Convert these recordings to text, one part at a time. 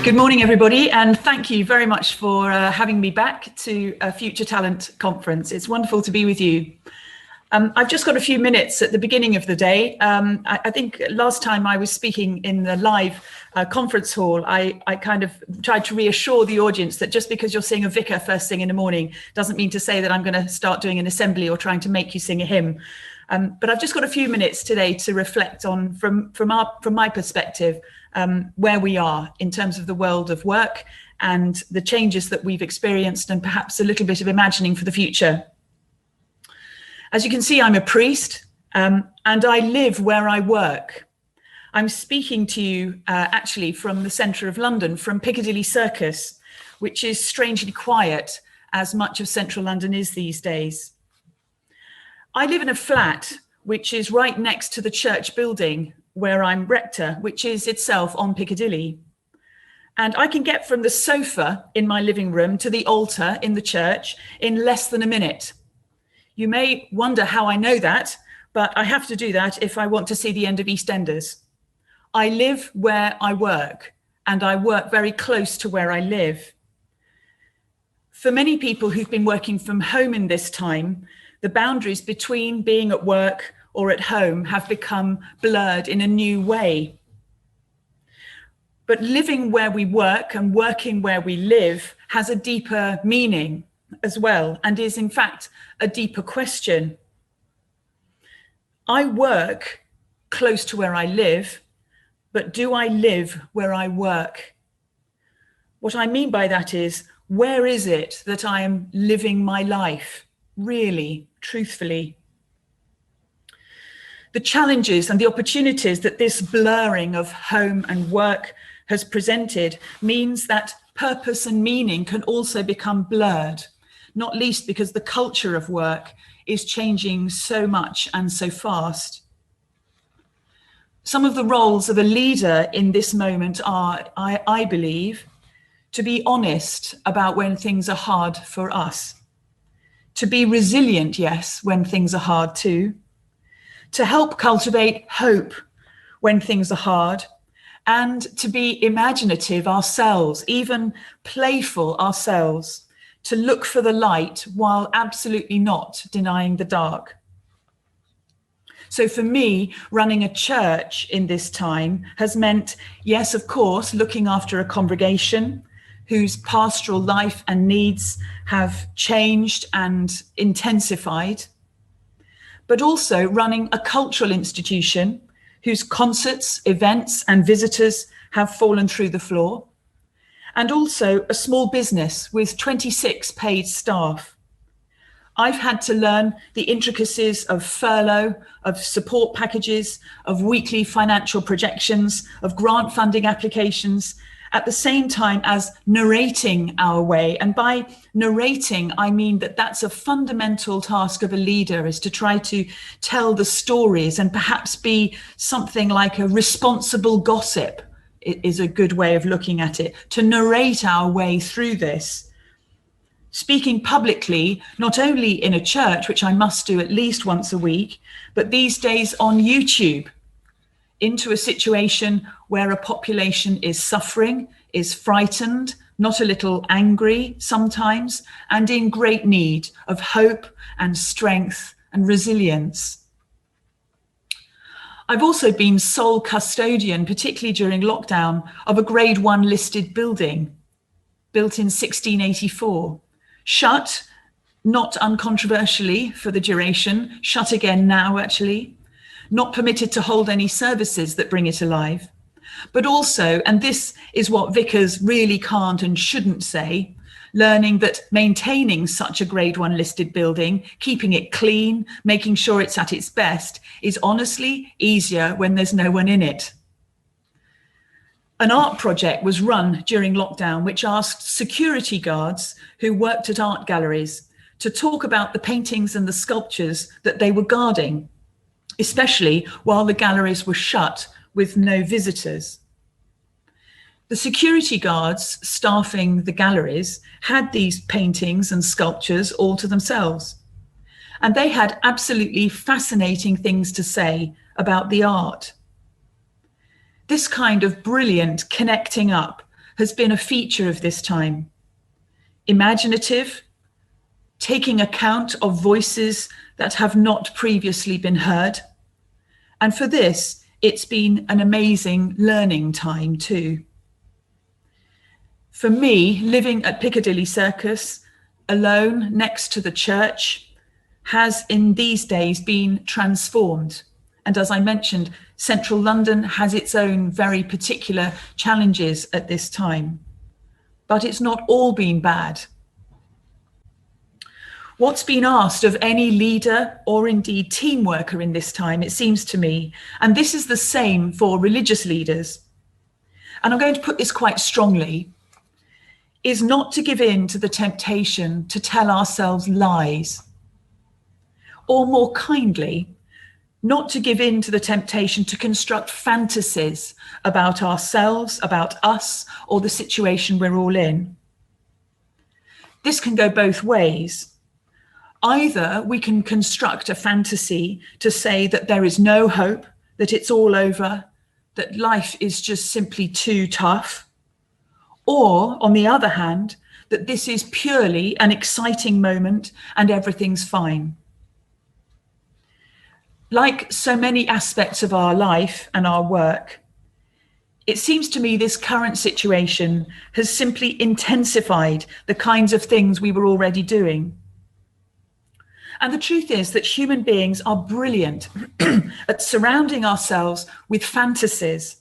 Good morning, everybody, and thank you very much for having me back to a Future Talent Conference. It's wonderful to be with you. I've just got a few minutes at the beginning of the day. I think last time I was speaking in the live conference hall, I kind of tried to reassure the audience that just because you're seeing a vicar first thing in the morning doesn't mean to say that I'm going to start doing an assembly or trying to make you sing a hymn. But I've just got a few minutes today to reflect on, from my perspective, where we are in terms of the world of work and the changes that we've experienced, and perhaps a little bit of imagining for the future. As you can see, I'm a priest and I live where I work. I'm speaking to you actually from the centre of London, from Piccadilly Circus, which is strangely quiet, as much of central London is these days. I live in a flat which is right next to the church building where I'm rector, which is itself on Piccadilly. And I can get from the sofa in my living room to the altar in the church in less than a minute. You may wonder how I know that, but I have to do that if I want to see the end of EastEnders. I live where I work, and I work very close to where I live. For many people who've been working from home in this time, the boundaries between being at work or at home have become blurred in a new way. But living where we work and working where we live has a deeper meaning as well, and is in fact a deeper question. I work close to where I live, but do I live where I work? What I mean by that is, where is it that I am living my life, really, truthfully? The challenges and the opportunities that this blurring of home and work has presented means that purpose and meaning can also become blurred, not least because the culture of work is changing so much and so fast. Some of the roles of a leader in this moment are, I believe, to be honest about when things are hard for us, to be resilient, yes, when things are hard too, to help cultivate hope when things are hard, and to be imaginative ourselves, even playful ourselves, to look for the light while absolutely not denying the dark. So for me, running a church in this time has meant, yes, of course, looking after a congregation whose pastoral life and needs have changed and intensified, but also running a cultural institution whose concerts, events and visitors have fallen through the floor, and also a small business with 26 paid staff. I've had to learn the intricacies of furlough, of support packages, of weekly financial projections, of grant funding applications, at the same time as narrating our way. And by narrating, I mean that that's a fundamental task of a leader, is to try to tell the stories and perhaps be something like a responsible gossip is a good way of looking at it, to narrate our way through this. Speaking publicly, not only in a church, which I must do at least once a week, but these days on YouTube, into a situation where a population is suffering, is frightened, not a little angry sometimes, and in great need of hope and strength and resilience. I've also been sole custodian, particularly during lockdown, of a Grade 1 listed building, built in 1684, shut, not uncontroversially for the duration, shut again now actually, not permitted to hold any services that bring it alive, but also, and this is what vicars really can't and shouldn't say, learning that maintaining such a Grade 1 listed building, keeping it clean, making sure it's at its best, is honestly easier when there's no one in it. An art project was run during lockdown which asked security guards who worked at art galleries to talk about the paintings and the sculptures that they were guarding, especially while the galleries were shut with no visitors. The security guards staffing the galleries had these paintings and sculptures all to themselves. And they had absolutely fascinating things to say about the art. This kind of brilliant connecting up has been a feature of this time. Imaginative, taking account of voices that have not previously been heard. And for this, it's been an amazing learning time too. For me, living at Piccadilly Circus, alone next to the church, has in these days been transformed. And as I mentioned, central London has its own very particular challenges at this time. But it's not all been bad. What's been asked of any leader or indeed team worker in this time, it seems to me, and this is the same for religious leaders, and I'm going to put this quite strongly, is not to give in to the temptation to tell ourselves lies, or more kindly, not to give in to the temptation to construct fantasies about ourselves, about us, or the situation we're all in. This can go both ways. Either we can construct a fantasy to say that there is no hope, that it's all over, that life is just simply too tough, or on the other hand, that this is purely an exciting moment and everything's fine. Like so many aspects of our life and our work, it seems to me this current situation has simply intensified the kinds of things we were already doing. And the truth is that human beings are brilliant at surrounding ourselves with fantasies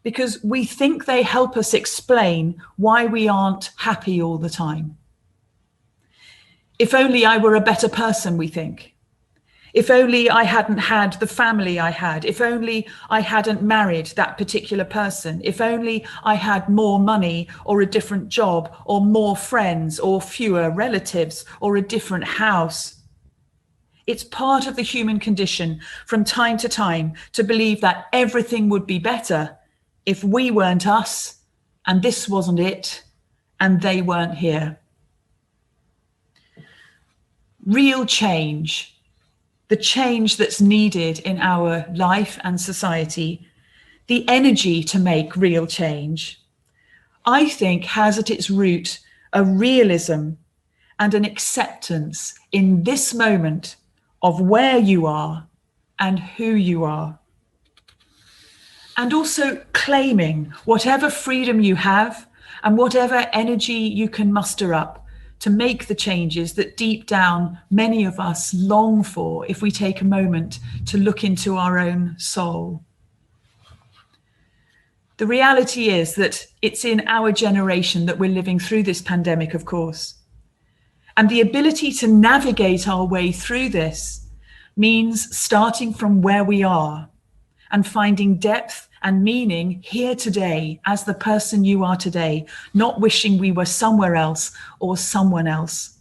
because we think they help us explain why we aren't happy all the time. If only I were a better person, we think. If only I hadn't had the family I had. If only I hadn't married that particular person. If only I had more money or a different job or more friends or fewer relatives or a different house. It's part of the human condition from time to time to believe that everything would be better if we weren't us and this wasn't it and they weren't here. Real change, the change that's needed in our life and society, the energy to make real change, I think has at its root a realism and an acceptance in this moment of where you are and who you are. And also claiming whatever freedom you have and whatever energy you can muster up to make the changes that deep down many of us long for if we take a moment to look into our own soul. The reality is that it's in our generation that we're living through this pandemic, of course. And the ability to navigate our way through this means starting from where we are and finding depth and meaning here today as the person you are today, not wishing we were somewhere else or someone else.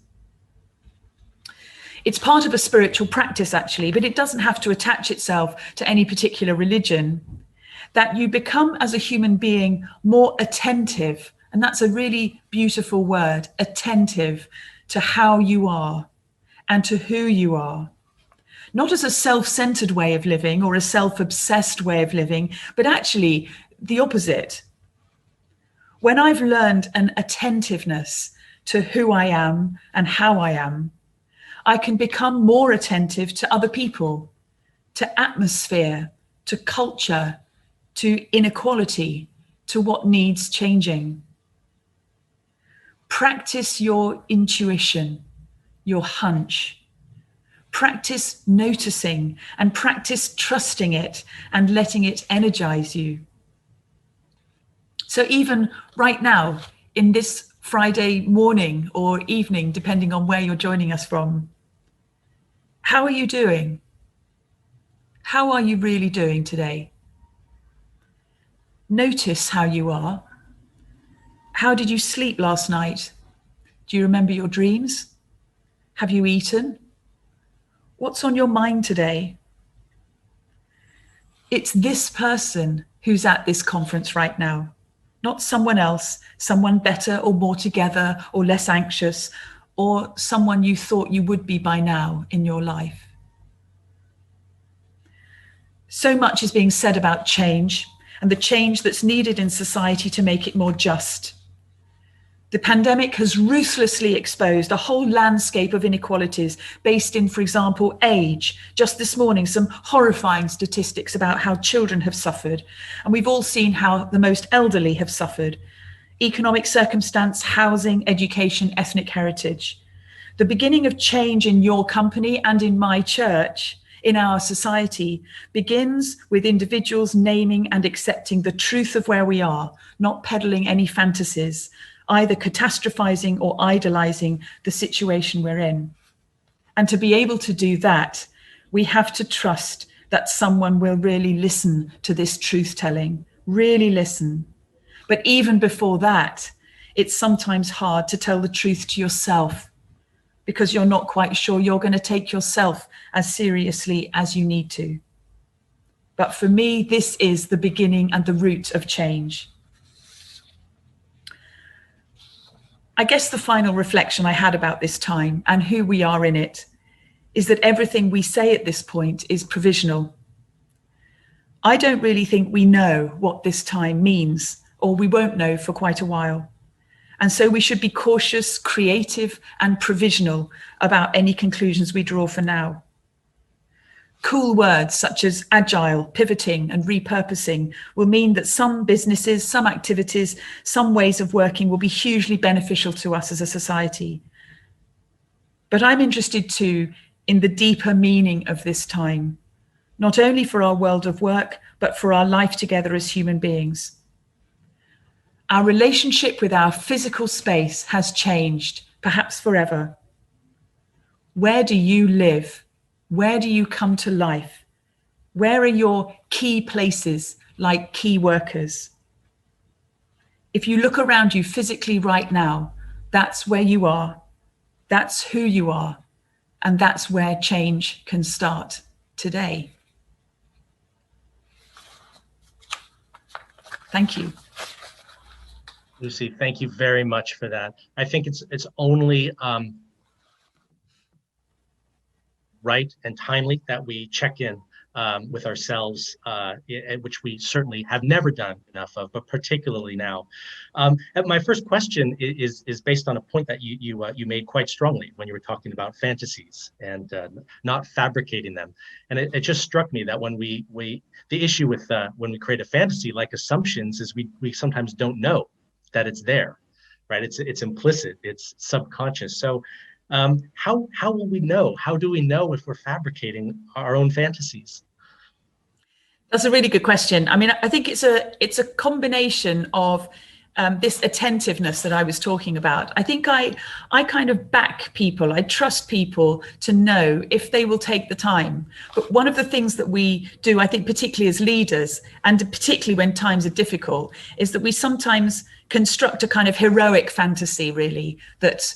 It's part of a spiritual practice, actually, but it doesn't have to attach itself to any particular religion. That you become, as a human being, more attentive, and that's a really beautiful word, attentive to how you are and to who you are. Not as a self-centered way of living or a self-obsessed way of living, but actually the opposite. When I've learned an attentiveness to who I am and how I am, I can become more attentive to other people, to atmosphere, to culture, to inequality, to what needs changing. Practice your intuition, your hunch. Practice noticing and practice trusting it and letting it energize you. So even right now, in this Friday morning or evening, depending on where you're joining us from, how are you doing? How are you really doing today? Notice how you are. How did you sleep last night? Do you remember your dreams? Have you eaten? What's on your mind today? It's this person who's at this conference right now, not someone else, someone better or more together or less anxious, or someone you thought you would be by now in your life. So much is being said about change and the change that's needed in society to make it more just. The pandemic has ruthlessly exposed a whole landscape of inequalities based in, for example, age. Just this morning, some horrifying statistics about how children have suffered. And we've all seen how the most elderly have suffered. Economic circumstance, housing, education, ethnic heritage. The beginning of change in your company and in my church, in our society, begins with individuals naming and accepting the truth of where we are, not peddling any fantasies, either catastrophizing or idolizing the situation we're in. And to be able to do that, we have to trust that someone will really listen to this truth-telling, really listen. But even before that, it's sometimes hard to tell the truth to yourself because you're not quite sure you're going to take yourself as seriously as you need to. But for me, this is the beginning and the root of change. I guess the final reflection I had about this time and who we are in it is that everything we say at this point is provisional. I don't really think we know what this time means, or we won't know for quite a while. And so we should be cautious, creative, and provisional about any conclusions we draw for now. Cool words such as agile, pivoting, and repurposing will mean that some businesses, some activities, some ways of working will be hugely beneficial to us as a society. But I'm interested too in the deeper meaning of this time, not only for our world of work, but for our life together as human beings. Our relationship with our physical space has changed, perhaps forever. Where do you live? Where do you come to life? Where are your key places, like key workers? If you look around you physically right now, that's where you are, that's who you are, and that's where change can start today. Thank you. Lucy, thank you very much for that. I think it's only right and timely that we check in with ourselves, which we certainly have never done enough of, but particularly now. My first question is based on a point that you made quite strongly when you were talking about fantasies and not fabricating them. And it just struck me that when the issue with when we create a fantasy, like assumptions, is we sometimes don't know that it's there, right? It's implicit, it's subconscious. So how will we know? How do we know if we're fabricating our own fantasies? That's a really good question. I mean, I think it's a combination of this attentiveness that I was talking about. I think I kind of back people. I trust people to know if they will take the time. But one of the things that we do, I think, particularly as leaders, and particularly when times are difficult, is that we sometimes construct a kind of heroic fantasy, really, that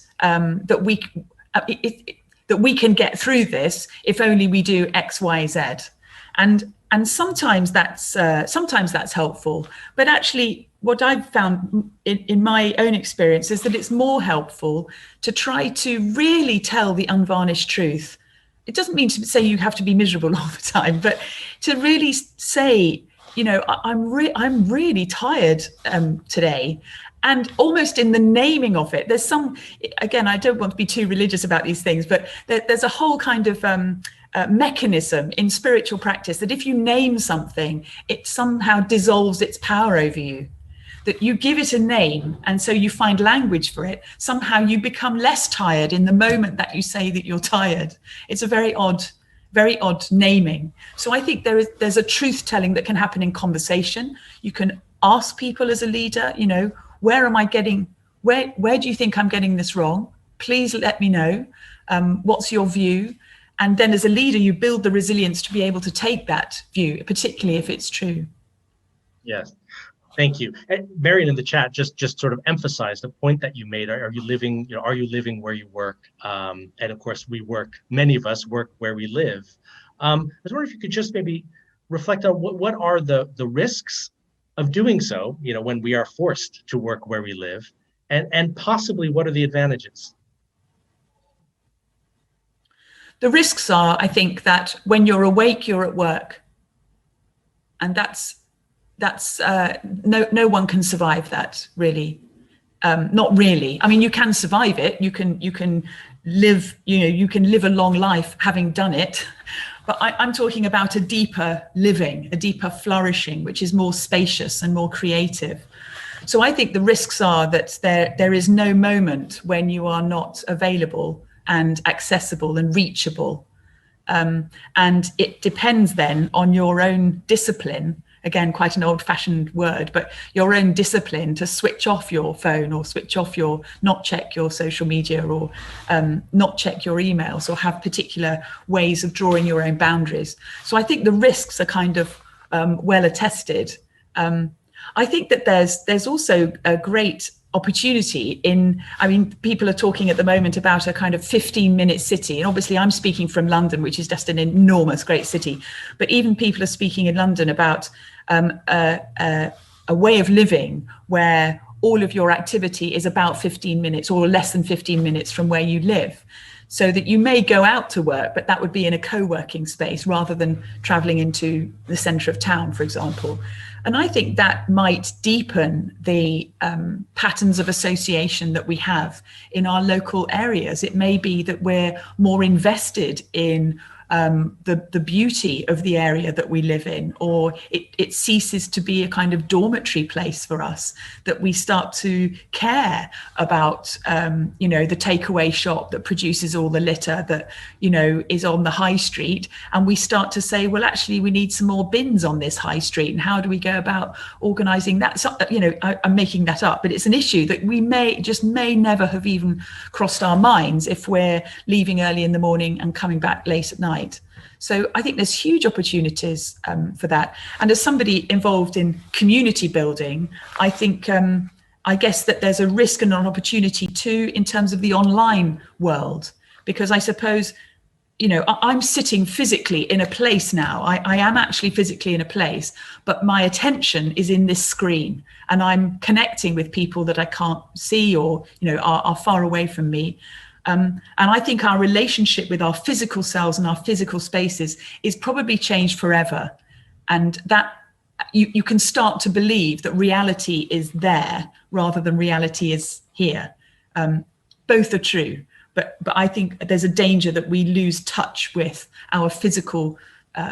we can get through this if only we do X, Y, Z. And sometimes that's helpful, but actually what I've found in my own experience is that it's more helpful to try to really tell the unvarnished truth. It doesn't mean to say you have to be miserable all the time, but to really say, you know, I'm really tired today. And almost in the naming of it, there's some, again, I don't want to be too religious about these things, but there's a whole kind of mechanism in spiritual practice that if you name something, it somehow dissolves its power over you. That you give it a name, and so you find language for it. Somehow you become less tired in the moment that you say that you're tired. It's a very odd naming. So I think there's a truth telling that can happen in conversation. You can ask people as a leader, you know, where do you think I'm getting this wrong? Please let me know. What's your view? And then as a leader, you build the resilience to be able to take that view, particularly if it's true. Yes. Thank you. And Marion in the chat just sort of emphasized the point that you made. Are you living, are you living where you work? And of course, many of us work where we live. I was wondering if you could just maybe reflect on what are the risks of doing so, when we are forced to work where we live, and possibly what are the advantages? The risks are, I think, that when you're awake, you're at work. And that's no one can survive that, really. Not really. I mean, you can survive it. You can live, you can live a long life having done it. But I'm talking about a deeper living, a deeper flourishing, which is more spacious and more creative. So I think the risks are that there is no moment when you are not available and accessible and reachable. And it depends then on your own discipline. Again, quite an old-fashioned word, but your own discipline to switch off your phone or not check your social media or not check your emails or have particular ways of drawing your own boundaries. So I think the risks are kind of well attested. I think that there's also a great opportunity people are talking at the moment about a kind of 15-minute city. And obviously I'm speaking from London, which is just an enormous, great city. But even people are speaking in London about a way of living where all of your activity is about 15 minutes or less than 15 minutes from where you live. So that you may go out to work, but that would be in a co-working space rather than traveling into the centre of town, for example. And I think that might deepen the patterns of association that we have in our local areas. It may be that we're more invested in the beauty of the area that we live in, or it ceases to be a kind of dormitory place for us, that we start to care about, the takeaway shop that produces all the litter that, is on the high street. And we start to say, well, actually, we need some more bins on this high street. And how do we go about organising that? So, I'm making that up, but it's an issue that we may never have even crossed our minds if we're leaving early in the morning and coming back late at night. So I think there's huge opportunities for that. And as somebody involved in community building, I think, I guess that there's a risk and an opportunity too in terms of the online world, because I suppose, I'm sitting physically in a place now. I am actually physically in a place, but my attention is in this screen and I'm connecting with people that I can't see or, are far away from me. And I think our relationship with our physical selves and our physical spaces is probably changed forever. And that you can start to believe that reality is there rather than reality is here. Both are true, but I think there's a danger that we lose touch with our physical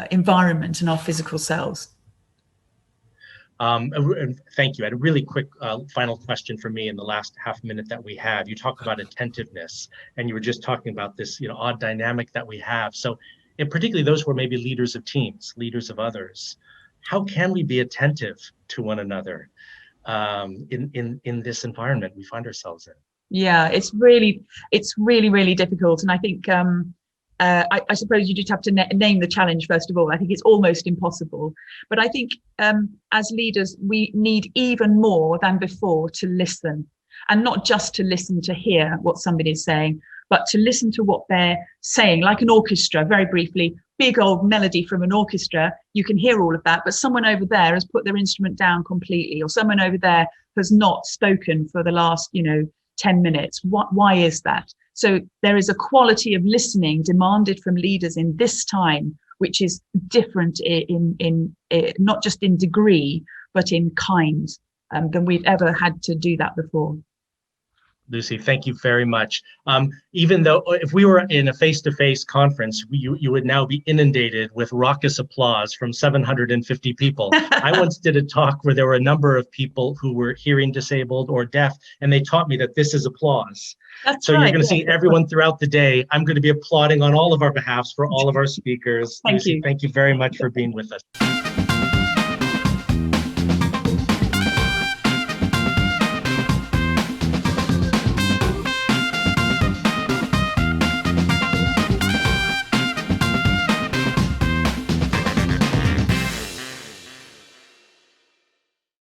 environment and our physical selves. Thank you. I had a really quick final question for me in the last half minute that we have. You talked about attentiveness, and you were just talking about this, odd dynamic that we have. So, and particularly those who are maybe leaders of teams, leaders of others, how can we be attentive to one another in this environment we find ourselves in? Yeah, it's really, really difficult, and I think. I suppose you just have to name the challenge first of all. I think it's almost impossible. But I think as leaders, we need even more than before to listen, and not just to listen to hear what somebody is saying, but to listen to what they're saying, like an orchestra, very briefly, big old melody from an orchestra. You can hear all of that, but someone over there has put their instrument down completely, or someone over there has not spoken for the last, 10 minutes. Why is that? So there is a quality of listening demanded from leaders in this time, which is different in not just in degree, but in kind than we've ever had to do that before. Lucy, thank you very much. Even though if we were in a face-to-face conference, you would now be inundated with raucous applause from 750 people. I once did a talk where there were a number of people who were hearing disabled or deaf, and they taught me that this is applause. That's so right, you're going to see everyone throughout the day. I'm going to be applauding on all of our behalfs for all of our speakers. Thank Lucy, you. Thank you very much for being with us.